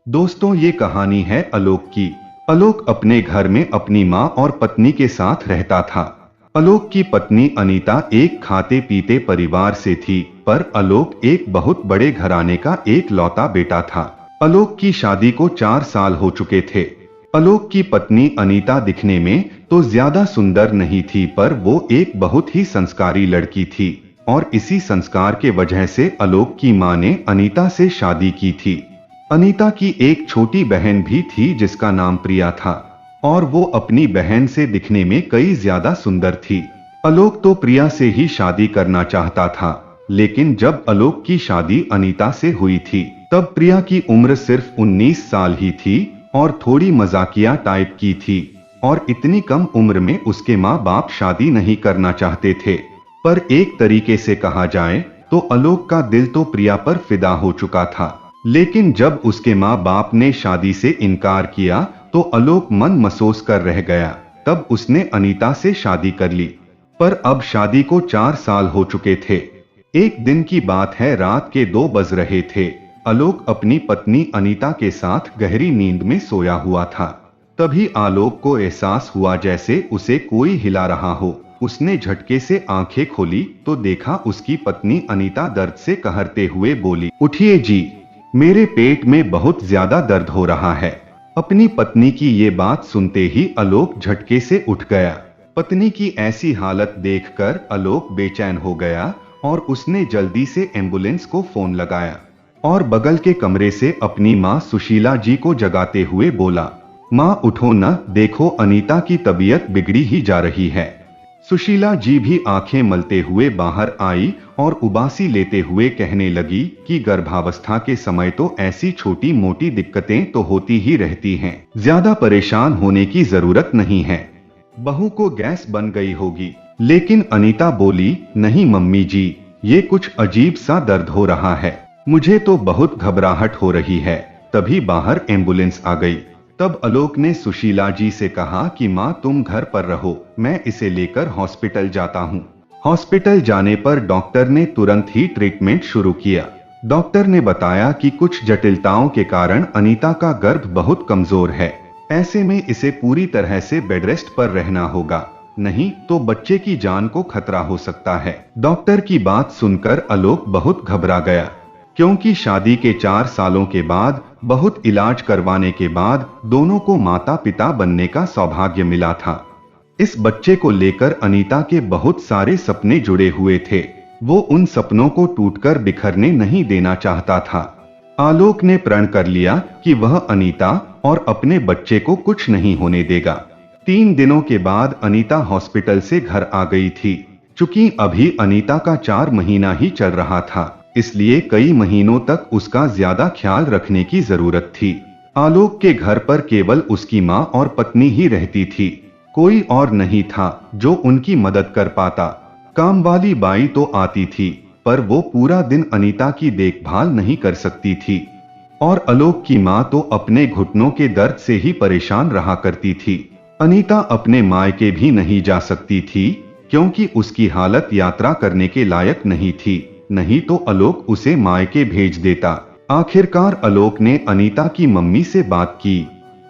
दोस्तों, ये कहानी है आलोक की। आलोक अपने घर में अपनी माँ और पत्नी के साथ रहता था। आलोक की पत्नी अनीता एक खाते पीते परिवार से थी, पर आलोक एक बहुत बड़े घराने का एक लौता बेटा था। आलोक की शादी को 4 साल हो चुके थे। आलोक की पत्नी अनीता दिखने में तो ज्यादा सुंदर नहीं थी, पर वो एक बहुत ही संस्कारी लड़की थी और इसी संस्कार के वजह से आलोक की माँ ने अनीता से शादी की थी। अनीता की एक छोटी बहन भी थी जिसका नाम प्रिया था और वो अपनी बहन से दिखने में कई ज्यादा सुंदर थी। आलोक तो प्रिया से ही शादी करना चाहता था, लेकिन जब आलोक की शादी अनीता से हुई थी तब प्रिया की उम्र सिर्फ 19 साल ही थी और थोड़ी मजाकिया टाइप की थी और इतनी कम उम्र में उसके माँ बाप शादी नहीं करना चाहते थे। पर एक तरीके से कहा जाए तो आलोक का दिल तो प्रिया पर फिदा हो चुका था, लेकिन जब उसके माँ बाप ने शादी से इनकार किया तो आलोक मन मसोस कर रह गया। तब उसने अनीता से शादी कर ली। पर अब शादी को 4 साल हो चुके थे। एक दिन की बात है, रात के 2 बज रहे थे। आलोक अपनी पत्नी अनीता के साथ गहरी नींद में सोया हुआ था। तभी आलोक को एहसास हुआ जैसे उसे कोई हिला रहा हो। उसने झटके से आंखें खोली तो देखा उसकी पत्नी अनीता दर्द से कहरते हुए बोली, उठिए जी, मेरे पेट में बहुत ज्यादा दर्द हो रहा है। अपनी पत्नी की ये बात सुनते ही आलोक झटके से उठ गया। पत्नी की ऐसी हालत देखकर आलोक बेचैन हो गया और उसने जल्दी से एम्बुलेंस को फोन लगाया और बगल के कमरे से अपनी माँ सुशीला जी को जगाते हुए बोला, माँ उठो न, देखो अनीता की तबीयत बिगड़ी ही जा रही है। सुशीला जी भी आंखें मलते हुए बाहर आई और उबासी लेते हुए कहने लगी कि गर्भावस्था के समय तो ऐसी छोटी मोटी दिक्कतें तो होती ही रहती हैं, ज्यादा परेशान होने की जरूरत नहीं है। बहू को गैस बन गई होगी। लेकिन अनीता बोली, नहीं मम्मी जी, ये कुछ अजीब सा दर्द हो रहा है, मुझे तो बहुत घबराहट हो रही है। तभी बाहर एम्बुलेंस आ गई। तब आलोक ने सुशीला जी से कहा कि माँ तुम घर पर रहो, मैं इसे लेकर हॉस्पिटल जाता हूँ। हॉस्पिटल जाने पर डॉक्टर ने तुरंत ही ट्रीटमेंट शुरू किया। डॉक्टर ने बताया कि कुछ जटिलताओं के कारण अनीता का गर्भ बहुत कमजोर है, ऐसे में इसे पूरी तरह से बेड रेस्ट पर रहना होगा, नहीं तो बच्चे की जान को खतरा हो सकता है। डॉक्टर की बात सुनकर आलोक बहुत घबरा गया, क्योंकि शादी के 4 सालों के बाद बहुत इलाज करवाने के बाद दोनों को माता पिता बनने का सौभाग्य मिला था। इस बच्चे को लेकर अनीता के बहुत सारे सपने जुड़े हुए थे। वो उन सपनों को टूटकर बिखरने नहीं देना चाहता था। आलोक ने प्रण कर लिया कि वह अनीता और अपने बच्चे को कुछ नहीं होने देगा। 3 दिनों के बाद अनीता हॉस्पिटल से घर आ गई थी। चूंकि अभी अनीता का 4 महीना ही चल रहा था, इसलिए कई महीनों तक उसका ज्यादा ख्याल रखने की जरूरत थी। आलोक के घर पर केवल उसकी माँ और पत्नी ही रहती थी, कोई और नहीं था जो उनकी मदद कर पाता। काम वाली बाई तो आती थी, पर वो पूरा दिन अनीता की देखभाल नहीं कर सकती थी और आलोक की माँ तो अपने घुटनों के दर्द से ही परेशान रहा करती थी। अनीता अपने मायके भी नहीं जा सकती थी, क्योंकि उसकी हालत यात्रा करने के लायक नहीं थी, नहीं तो आलोक उसे मायके भेज देता। आखिरकार आलोक ने अनीता की मम्मी से बात की।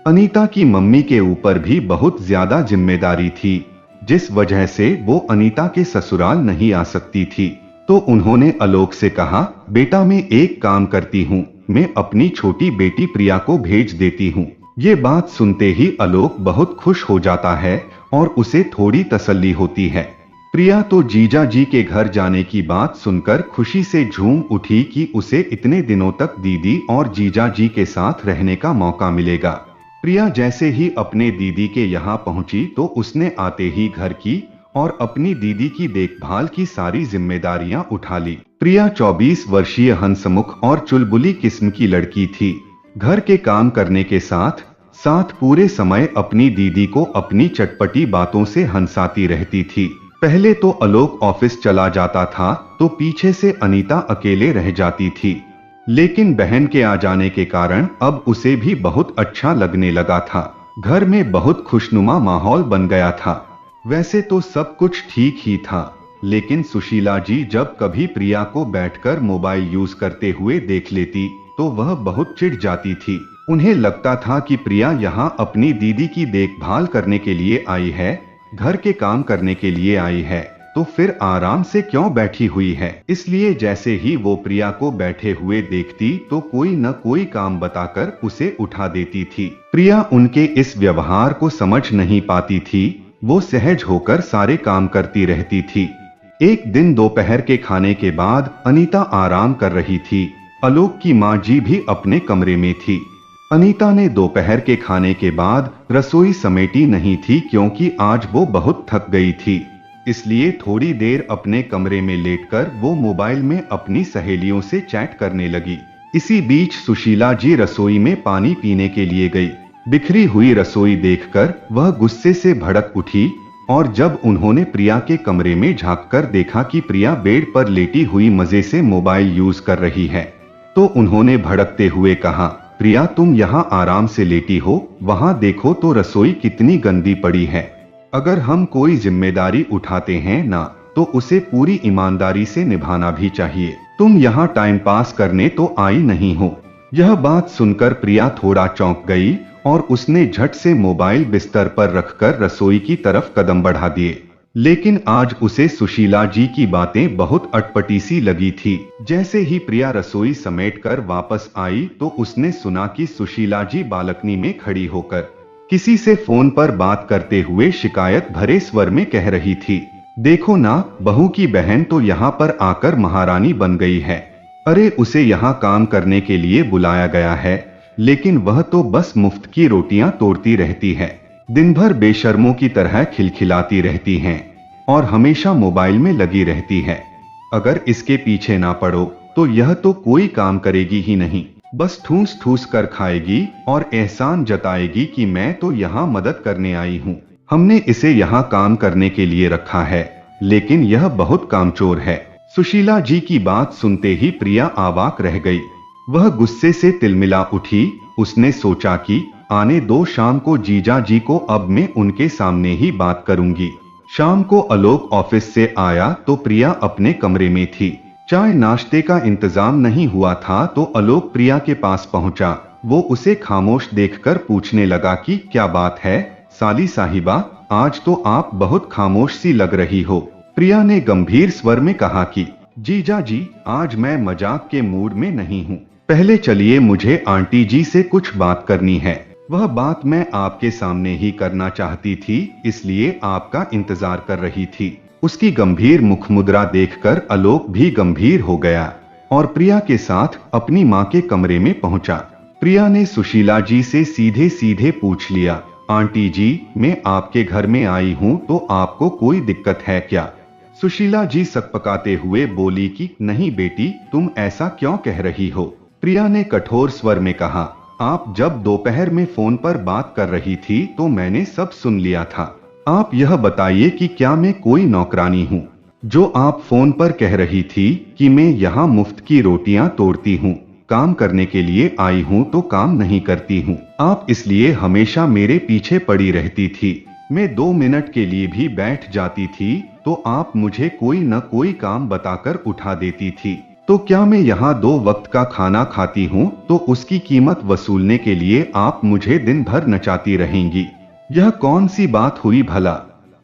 अनीता की मम्मी के ऊपर भी बहुत ज्यादा जिम्मेदारी थी, जिस वजह से वो अनीता के ससुराल नहीं आ सकती थी। तो उन्होंने आलोक से कहा, बेटा मैं एक काम करती हूँ, मैं अपनी छोटी बेटी प्रिया को भेज देती हूँ। ये बात सुनते ही आलोक बहुत खुश हो जाता है और उसे थोड़ी तसल्ली होती है। प्रिया तो जीजा जी के घर जाने की बात सुनकर खुशी से झूम उठी कि उसे इतने दिनों तक दीदी और जीजा जी के साथ रहने का मौका मिलेगा। प्रिया जैसे ही अपने दीदी के यहाँ पहुंची तो उसने आते ही घर की और अपनी दीदी की देखभाल की सारी जिम्मेदारियां उठा ली। प्रिया 24 वर्षीय हंसमुख और चुलबुली किस्म की लड़की थी। घर के काम करने के साथ साथ पूरे समय अपनी दीदी को अपनी चटपटी बातों से हंसाती रहती थी। पहले तो आलोक ऑफिस चला जाता था तो पीछे से अनीता अकेले रह जाती थी, लेकिन बहन के आ जाने के कारण अब उसे भी बहुत अच्छा लगने लगा था। घर में बहुत खुशनुमा माहौल बन गया था। वैसे तो सब कुछ ठीक ही था, लेकिन सुशीला जी जब कभी प्रिया को बैठकर मोबाइल यूज करते हुए देख लेती तो वह बहुत चिढ़ जाती थी। उन्हें लगता था कि प्रिया यहाँ अपनी दीदी की देखभाल करने के लिए आई है, घर के काम करने के लिए आई है, तो फिर आराम से क्यों बैठी हुई है। इसलिए जैसे ही वो प्रिया को बैठे हुए देखती तो कोई न कोई काम बताकर उसे उठा देती थी। प्रिया उनके इस व्यवहार को समझ नहीं पाती थी, वो सहज होकर सारे काम करती रहती थी। एक दिन दोपहर के खाने के बाद अनीता आराम कर रही थी। आलोक की माँ जी भी अपने कमरे में थी। अनीता ने दोपहर के खाने के बाद रसोई समेटी नहीं थी क्योंकि आज वो बहुत थक गई थी। इसलिए थोड़ी देर अपने कमरे में लेटकर वो मोबाइल में अपनी सहेलियों से चैट करने लगी। इसी बीच सुशीला जी रसोई में पानी पीने के लिए गई। बिखरी हुई रसोई देखकर वह गुस्से से भड़क उठी और जब उन्होंने प्रिया के कमरे में झांककर देखा कि प्रिया बेड पर लेटी हुई मजे से मोबाइल यूज कर रही है, तो उन्होंने भड़कते हुए कहा, प्रिया तुम यहाँ आराम से लेटी हो, वहाँ देखो तो रसोई कितनी गंदी पड़ी है। अगर हम कोई जिम्मेदारी उठाते हैं ना, तो उसे पूरी ईमानदारी से निभाना भी चाहिए। तुम यहाँ टाइम पास करने तो आई नहीं हो। यह बात सुनकर प्रिया थोड़ा चौंक गई और उसने झट से मोबाइल बिस्तर पर रखकर रसोई की तरफ कदम बढ़ा दिए। लेकिन आज उसे सुशीला जी की बातें बहुत अटपटी सी लगी थी। जैसे ही प्रिया रसोई समेटकर वापस आई तो उसने सुना कि सुशीला जी बालकनी में खड़ी होकर किसी से फोन पर बात करते हुए शिकायत भरे स्वर में कह रही थी, देखो ना, बहू की बहन तो यहाँ पर आकर महारानी बन गई है। अरे उसे यहाँ काम करने के लिए बुलाया गया है, लेकिन वह तो बस मुफ्त की रोटियां तोड़ती रहती है, दिन भर बेशर्मों की तरह खिलखिलाती रहती हैं और हमेशा मोबाइल में लगी रहती है। अगर इसके पीछे ना पड़ो तो यह तो कोई काम करेगी ही नहीं, बस ठूस ठूस कर खाएगी और एहसान जताएगी कि मैं तो यहाँ मदद करने आई हूँ। हमने इसे यहाँ काम करने के लिए रखा है, लेकिन यह बहुत कामचोर है। सुशीला जी की बात सुनते ही प्रिया अवाक रह गई। वह गुस्से से तिलमिला उठी। उसने सोचा कि आने दो शाम को जीजा जी को, अब मैं उनके सामने ही बात करूंगी। शाम को आलोक ऑफिस से आया तो प्रिया अपने कमरे में थी। चाय नाश्ते का इंतजाम नहीं हुआ था तो आलोक प्रिया के पास पहुंचा। वो उसे खामोश देखकर पूछने लगा कि क्या बात है साली साहिबा, आज तो आप बहुत खामोश सी लग रही हो। प्रिया ने गंभीर स्वर में कहा कि जीजा जी, आज मैं मजाक के मूड में नहीं हूँ। पहले चलिए, मुझे आंटी जी से कुछ बात करनी है। वह बात मैं आपके सामने ही करना चाहती थी, इसलिए आपका इंतजार कर रही थी। उसकी गंभीर मुखमुद्रा देखकर आलोक भी गंभीर हो गया और प्रिया के साथ अपनी माँ के कमरे में पहुंचा। प्रिया ने सुशीला जी से सीधे सीधे पूछ लिया, आंटी जी, मैं आपके घर में आई हूँ तो आपको कोई दिक्कत है क्या? सुशीला जी सकपकाते हुए बोली कि नहीं बेटी, तुम ऐसा क्यों कह रही हो? प्रिया ने कठोर स्वर में कहा, आप जब दोपहर में फोन पर बात कर रही थी तो मैंने सब सुन लिया था। आप यह बताइए कि क्या मैं कोई नौकरानी हूँ जो आप फोन पर कह रही थी कि मैं यहाँ मुफ्त की रोटियां तोड़ती हूँ, काम करने के लिए आई हूँ तो काम नहीं करती हूँ। आप इसलिए हमेशा मेरे पीछे पड़ी रहती थी। मैं 2 मिनट के लिए भी बैठ जाती थी तो आप मुझे कोई न कोई काम बताकर उठा देती थी। तो क्या मैं यहाँ 2 वक्त का खाना खाती हूँ तो उसकी कीमत वसूलने के लिए आप मुझे दिन भर नचाती रहेंगी? यह कौन सी बात हुई भला?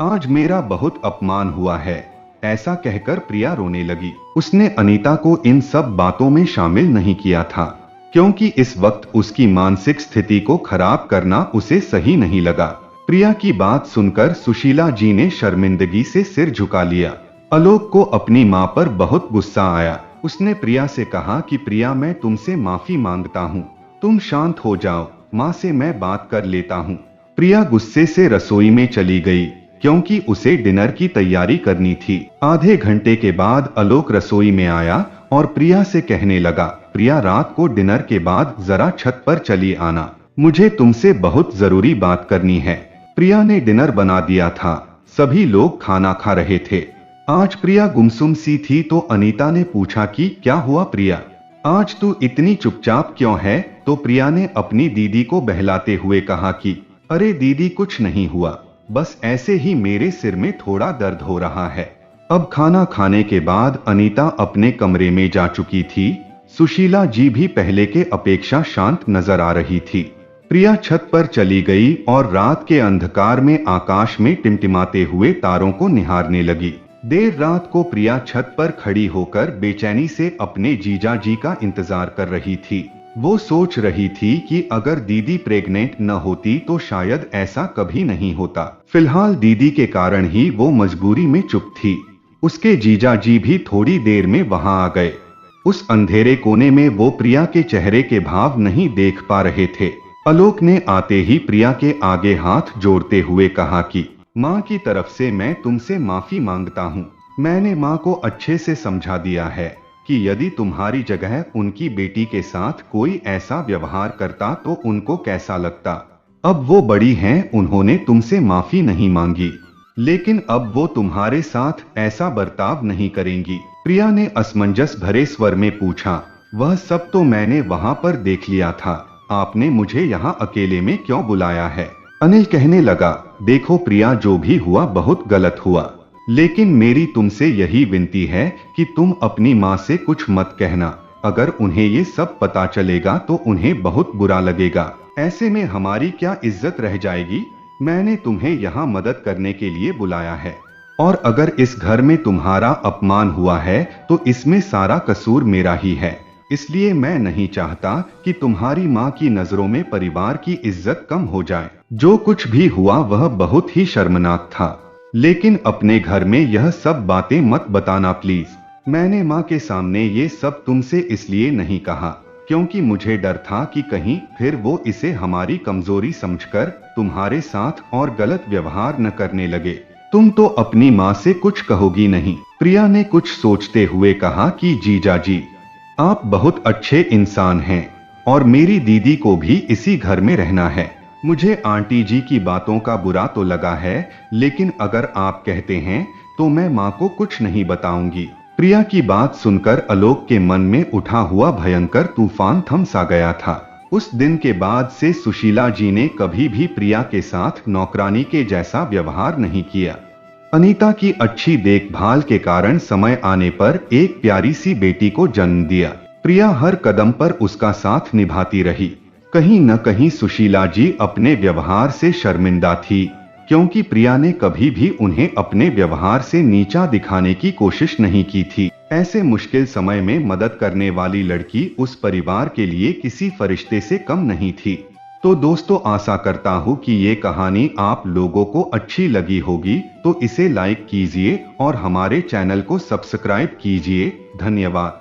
आज मेरा बहुत अपमान हुआ है। ऐसा कहकर प्रिया रोने लगी। उसने अनीता को इन सब बातों में शामिल नहीं किया था, क्योंकि इस वक्त उसकी मानसिक स्थिति को खराब करना उसे सही नहीं लगा। प्रिया की बात सुनकर सुशीला जी ने शर्मिंदगी से सिर झुका लिया। आलोक को अपनी माँ पर बहुत गुस्सा आया। उसने प्रिया से कहा कि प्रिया, मैं तुमसे माफी मांगता हूँ, तुम शांत हो जाओ, माँ से मैं बात कर लेता हूँ। प्रिया गुस्से से रसोई में चली गई क्योंकि उसे डिनर की तैयारी करनी थी। आधे घंटे के बाद आलोक रसोई में आया और प्रिया से कहने लगा, प्रिया, रात को डिनर के बाद जरा छत पर चली आना, मुझे तुमसे बहुत जरूरी बात करनी है। प्रिया ने डिनर बना दिया था। सभी लोग खाना खा रहे थे। आज प्रिया गुमसुम सी थी तो अनीता ने पूछा कि क्या हुआ प्रिया, आज तू इतनी चुपचाप क्यों है? तो प्रिया ने अपनी दीदी को बहलाते हुए कहा कि अरे दीदी, कुछ नहीं हुआ, बस ऐसे ही मेरे सिर में थोड़ा दर्द हो रहा है। अब खाना खाने के बाद अनीता अपने कमरे में जा चुकी थी। सुशीला जी भी पहले के अपेक्षा शांत नजर आ रही थी। प्रिया छत पर चली गई और रात के अंधकार में आकाश में टिमटिमाते हुए तारों को निहारने लगी। देर रात को प्रिया छत पर खड़ी होकर बेचैनी से अपने जीजा जी का इंतजार कर रही थी। वो सोच रही थी कि अगर दीदी प्रेग्नेंट न होती तो शायद ऐसा कभी नहीं होता। फिलहाल दीदी के कारण ही वो मजबूरी में चुप थी। उसके जीजा जी भी थोड़ी देर में वहां आ गए। उस अंधेरे कोने में वो प्रिया के चेहरे के भाव नहीं देख पा रहे थे। आलोक ने आते ही प्रिया के आगे हाथ जोड़ते हुए कहा कि माँ की तरफ से मैं तुमसे माफी मांगता हूँ। मैंने माँ को अच्छे से समझा दिया है कि यदि तुम्हारी जगह उनकी बेटी के साथ कोई ऐसा व्यवहार करता तो उनको कैसा लगता। अब वो बड़ी हैं, उन्होंने तुमसे माफी नहीं मांगी, लेकिन अब वो तुम्हारे साथ ऐसा बर्ताव नहीं करेंगी। प्रिया ने असमंजस भरे स्वर में पूछा। वह सब तो मैंने वहां पर देख लिया था, आपने मुझे यहाँ अकेले में क्यों बुलाया है? अनिल कहने लगा, देखो प्रिया, जो भी हुआ बहुत गलत हुआ, लेकिन मेरी तुमसे यही विनती है कि तुम अपनी माँ से कुछ मत कहना। अगर उन्हें ये सब पता चलेगा तो उन्हें बहुत बुरा लगेगा। ऐसे में हमारी क्या इज्जत रह जाएगी? मैंने तुम्हें यहाँ मदद करने के लिए बुलाया है, और अगर इस घर में तुम्हारा अपमान हुआ है तो इसमें सारा कसूर मेरा ही है। इसलिए मैं नहीं चाहता कि तुम्हारी माँ की नजरों में परिवार की इज्जत कम हो जाए। जो कुछ भी हुआ वह बहुत ही शर्मनाक था, लेकिन अपने घर में यह सब बातें मत बताना प्लीज। मैंने माँ के सामने ये सब तुमसे इसलिए नहीं कहा क्योंकि मुझे डर था कि कहीं फिर वो इसे हमारी कमजोरी समझकर तुम्हारे साथ और गलत व्यवहार न करने लगे। तुम तो अपनी माँ से कुछ कहोगी नहीं। प्रिया ने कुछ सोचते हुए कहा कि जीजा जी, आप बहुत अच्छे इंसान हैं और मेरी दीदी को भी इसी घर में रहना है। मुझे आंटी जी की बातों का बुरा तो लगा है, लेकिन अगर आप कहते हैं तो मैं माँ को कुछ नहीं बताऊंगी। प्रिया की बात सुनकर आलोक के मन में उठा हुआ भयंकर तूफान थम सा गया था। उस दिन के बाद से सुशीला जी ने कभी भी प्रिया के साथ नौकरानी के जैसा व्यवहार नहीं किया। अनीता की अच्छी देखभाल के कारण समय आने पर एक प्यारी सी बेटी को जन्म दिया। प्रिया हर कदम पर उसका साथ निभाती रही। कहीं न कहीं सुशीला जी अपने व्यवहार से शर्मिंदा थी, क्योंकि प्रिया ने कभी भी उन्हें अपने व्यवहार से नीचा दिखाने की कोशिश नहीं की थी। ऐसे मुश्किल समय में मदद करने वाली लड़की उस परिवार के लिए किसी फरिश्ते से कम नहीं थी। तो दोस्तों, आशा करता हूँ कि ये कहानी आप लोगों को अच्छी लगी होगी, तो इसे लाइक कीजिए और हमारे चैनल को सब्सक्राइब कीजिए। धन्यवाद।